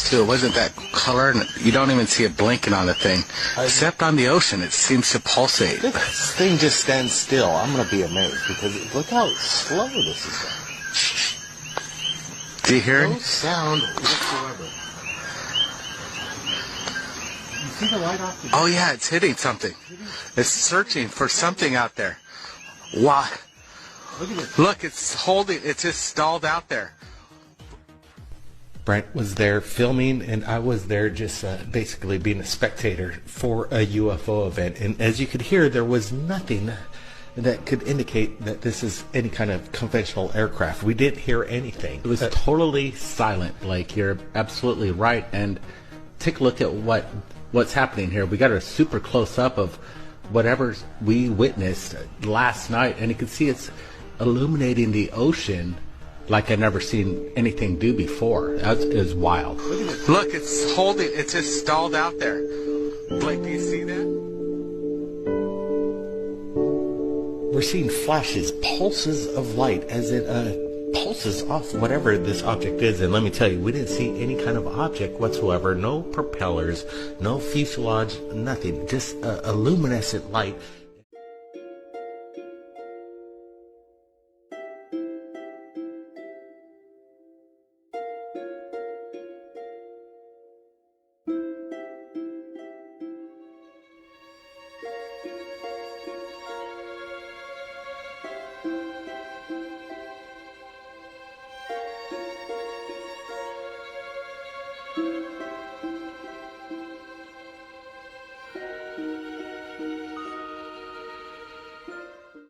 too. It wasn't that color, and you don't even see it blinking on the thing. Except on the ocean, it seems to pulsate. This thing just stands still. I'm going to be amazed because look how slow this is going. Do you hear it? No sound whatsoever. You see the light off the... Oh yeah, it's hitting something. It's searching for something out there. Wow. Look at it. Look, it's holding, it's just stalled out there. Brent was there filming, and I was there just basically being a spectator for a UFO event. And as you could hear, there was nothing that could indicate that this is any kind of conventional aircraft. We didn't hear anything. It was totally silent, Blake. You're absolutely right. And take a look at what's happening here. We got a super close up of whatever we witnessed last night, and you can see it's illuminating the ocean like I've never seen anything do before. That is wild. Look, it's holding, it's just stalled out there. Blake, do you see that? We're seeing flashes, pulses of light as it pulses off whatever this object is. And let me tell you, we didn't see any kind of object whatsoever. No propellers, no fuselage, nothing. Just a luminescent light.